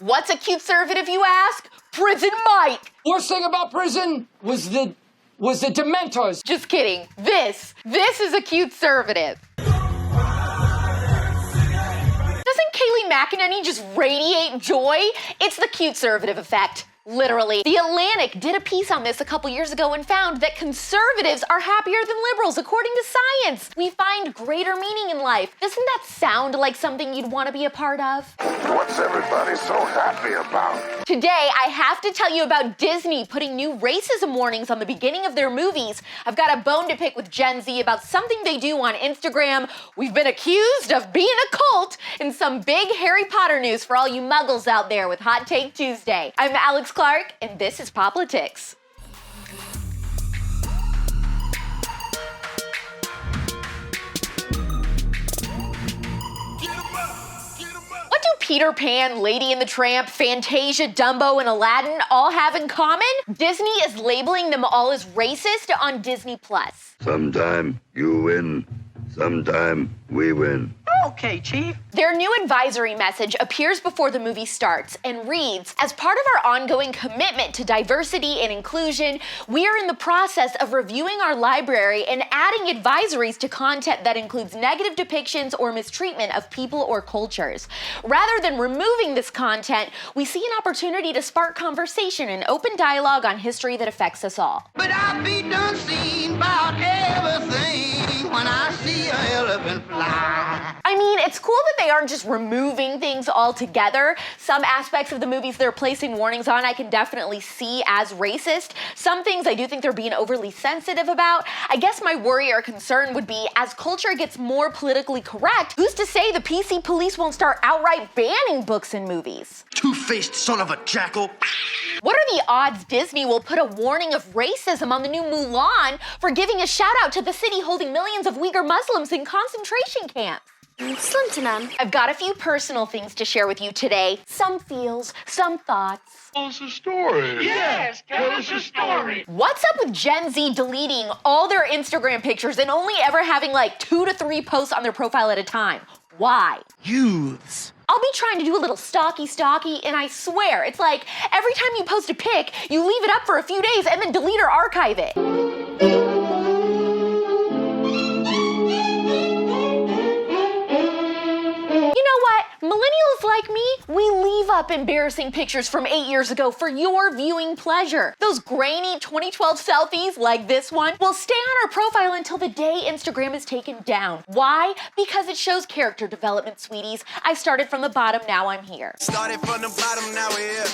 What's a CUTEservative, you ask? Prison Mike! Worst thing about prison was the Dementors. Just kidding. This is a CUTEservative. Doesn't Kayleigh McConaughey just radiate joy? It's the CUTEservative effect. Literally. The Atlantic did a piece on this a couple years ago and found that conservatives are happier than liberals, according to science. We find greater meaning in life. Doesn't that sound like something you'd want to be a part of? What's everybody so happy about? Today, I have to tell you about Disney putting new racism warnings on the beginning of their movies. I've got a bone to pick with Gen Z about something they do on Instagram. We've been accused of being a cult, and some big Harry Potter news for all you muggles out there with Hot Take Tuesday. I'm Alex Clark, and this is POPlitics. What do Peter Pan, Lady and the Tramp, Fantasia, Dumbo, and Aladdin all have in common? Disney is labeling them all as racist on Disney+. Sometime you win, sometime we win. Okay, Chief. Their new advisory message appears before the movie starts and reads, as part of our ongoing commitment to diversity and inclusion, we are in the process of reviewing our library and adding advisories to content that includes negative depictions or mistreatment of people or cultures. Rather than removing this content, we see an opportunity to spark conversation and open dialogue on history that affects us all. But I'll be done seeing about everything when I see an elephant fly. I mean, it's cool that they aren't just removing things altogether. Some aspects of the movies they're placing warnings on I can definitely see as racist. Some things I do think they're being overly sensitive about. I guess my worry or concern would be, as culture gets more politically correct, who's to say the PC police won't start outright banning books and movies? Two-faced son of a jackal. What are the odds Disney will put a warning of racism on the new Mulan for giving a shout out to the city holding millions of Uyghur Muslims in concentration camps? Slim to none. I've got a few personal things to share with you today. Some feels, some thoughts. Tell us a story. Yes, tell us a story. What's up with Gen Z deleting all their Instagram pictures and only ever having like 2 to 3 posts on their profile at a time? Why? Youths. I'll be trying to do a little stalky, and I swear, it's like every time you post a pic, you leave it up for a few days and then delete or archive it. Millennials like me, we leave up embarrassing pictures from 8 years ago for your viewing pleasure. Those grainy 2012 selfies, like this one, will stay on our profile until the day Instagram is taken down. Why? Because it shows character development, sweeties. I started from the bottom, now I'm here. Started from the bottom, now we're here.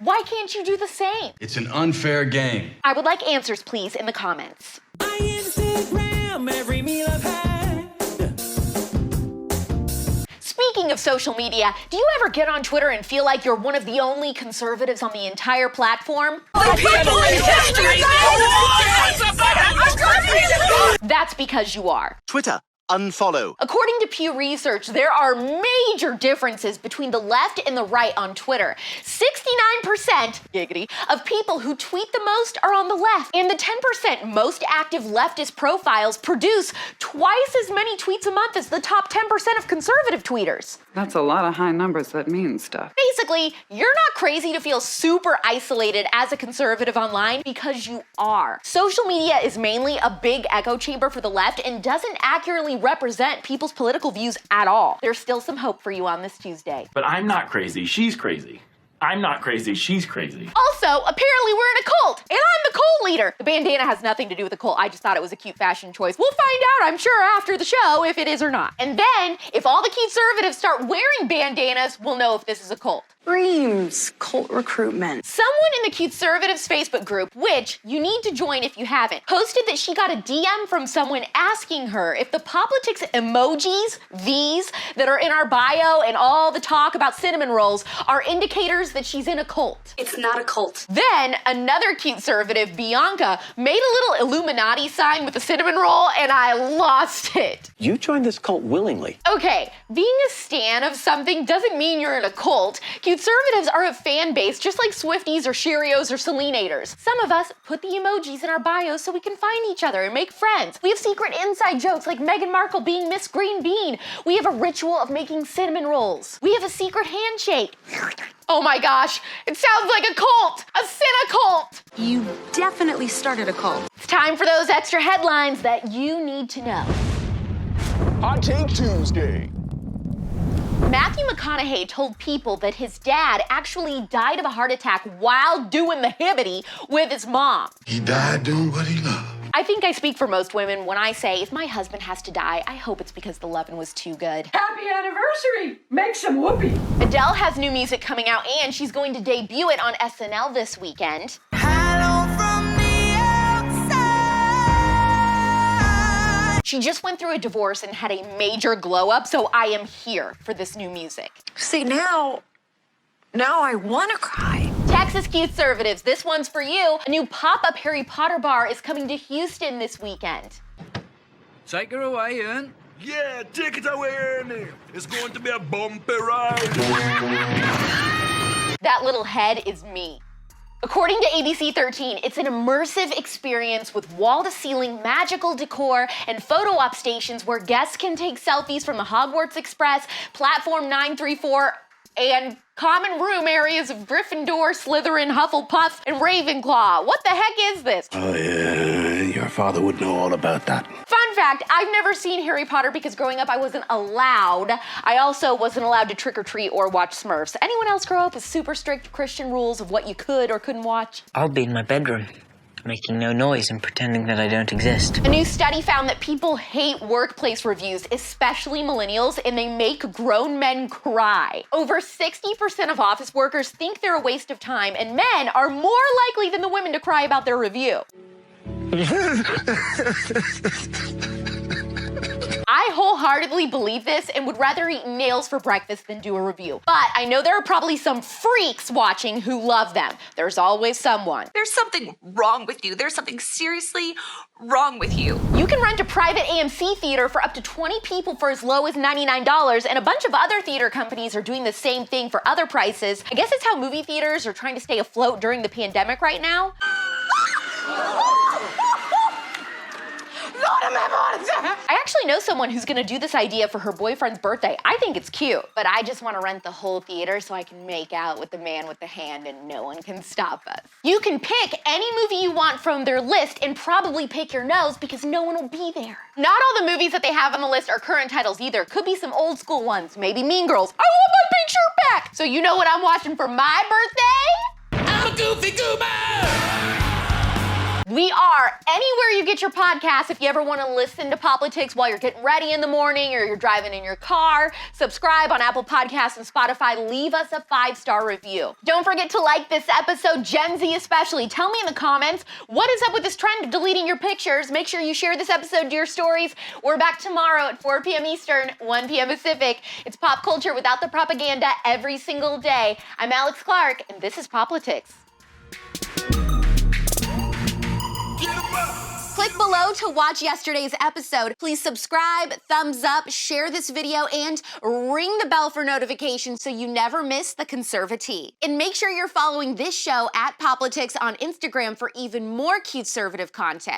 Why can't you do the same? It's an unfair game. I would like answers, please, in the comments. I Instagram every meal I've had. Speaking of social media, do you ever get on Twitter and feel like you're one of the only conservatives on the entire platform? That's because you are. Twitter, unfollow. According to Pew Research, there are major differences between the left and the right on Twitter. 69%, giggity, of people who tweet the most are on the left, and the 10% most active leftist profiles produce twice as many tweets a month as the top 10% of conservative tweeters. That's a lot of high numbers that mean stuff. Basically, you're not crazy to feel super isolated as a conservative online, because you are. Social media is mainly a big echo chamber for the left and doesn't accurately represent people's political views at all. There's still some hope for you on this Tuesday. But I'm not crazy, she's crazy. I'm not crazy, she's crazy. Also, apparently we're in a cult, and I'm the cult leader. The bandana has nothing to do with the cult. I just thought it was a cute fashion choice. We'll find out, I'm sure, after the show if it is or not. And then, if all the CUTEservatives start wearing bandanas, we'll know if this is a cult. Screams cult recruitment. Someone in the CUTEservatives Facebook group, which you need to join if you haven't, posted that she got a DM from someone asking her if the POPlitics emojis, these that are in our bio and all the talk about cinnamon rolls, are indicators rumors that she's in a cult. It's not a cult. Then another CUTEservative, Bianca, made a little Illuminati sign with a cinnamon roll, and I lost it. You joined this cult willingly. Okay, being a stan of something doesn't mean you're in a cult. CUTEservatives are a fan base just like Swifties or Cheerios or Selenators. Some of us put the emojis in our bios so we can find each other and make friends. We have secret inside jokes like Meghan Markle being Miss Green Bean. We have a ritual of making cinnamon rolls. We have a secret handshake. Oh my gosh, it sounds like a cult, a cult. You definitely started a cult. It's time for those extra headlines that you need to know. Hot Take Tuesday. Matthew McConaughey told People that his dad actually died of a heart attack while doing the hibbity with his mom. He died doing what he loved. I think I speak for most women when I say if my husband has to die, I hope it's because the lovin' was too good. Happy anniversary! Make some whoopee. Adele has new music coming out and she's going to debut it on SNL this weekend. She just went through a divorce and had a major glow up, so I am here for this new music. See, now I want to cry. Texas CUTEservatives, this one's for you. A new pop-up Harry Potter bar is coming to Houston this weekend. Take her away, Ian. Yeah, take it away, Ernie. It's going to be a bumpy ride. That little head is me. According to ABC 13, it's an immersive experience with wall-to-ceiling magical decor and photo op stations where guests can take selfies from the Hogwarts Express, Platform 934, and common room areas of Gryffindor, Slytherin, Hufflepuff, and Ravenclaw. What the heck is this? Oh, yeah, your father would know all about that. Fun fact, I've never seen Harry Potter because growing up I wasn't allowed. I also wasn't allowed to trick or treat or watch Smurfs. Anyone else grow up with super strict Christian rules of what you could or couldn't watch? I'll be in my bedroom, making no noise and pretending that I don't exist. A new study found that people hate workplace reviews, especially millennials, and they make grown men cry. Over 60% of office workers think they're a waste of time, and men are more likely than the women to cry about their review. I wholeheartedly believe this and would rather eat nails for breakfast than do a review. But I know there are probably some freaks watching who love them. There's always someone. There's something wrong with you. There's something seriously wrong with you. You can rent a private AMC theater for up to 20 people for as low as $99, and a bunch of other theater companies are doing the same thing for other prices. I guess it's how movie theaters are trying to stay afloat during the pandemic right now. I actually know someone who's gonna do this idea for her boyfriend's birthday. I think it's cute, but I just wanna rent the whole theater so I can make out with the man with the hand and no one can stop us. You can pick any movie you want from their list and probably pick your nose because no one will be there. Not all the movies that they have on the list are current titles either. Could be some old school ones, maybe Mean Girls. I want my pink shirt back! So you know what I'm watching for my birthday? I'm a goofy goober! We are anywhere you get your podcasts. If you ever want to listen to POPlitics while you're getting ready in the morning or you're driving in your car, subscribe on Apple Podcasts and Spotify. Leave us a 5-star review. Don't forget to like this episode, Gen Z especially. Tell me in the comments, what is up with this trend of deleting your pictures? Make sure you share this episode to your stories. We're back tomorrow at 4 p.m. Eastern, 1 p.m. Pacific. It's pop culture without the propaganda every single day. I'm Alex Clark, and this is POPlitics. Click below to watch yesterday's episode. Please subscribe, thumbs up, share this video, and ring the bell for notifications so you never miss the CUTEservative. And make sure you're following this show at POPlitics on Instagram for even more CUTEservative content.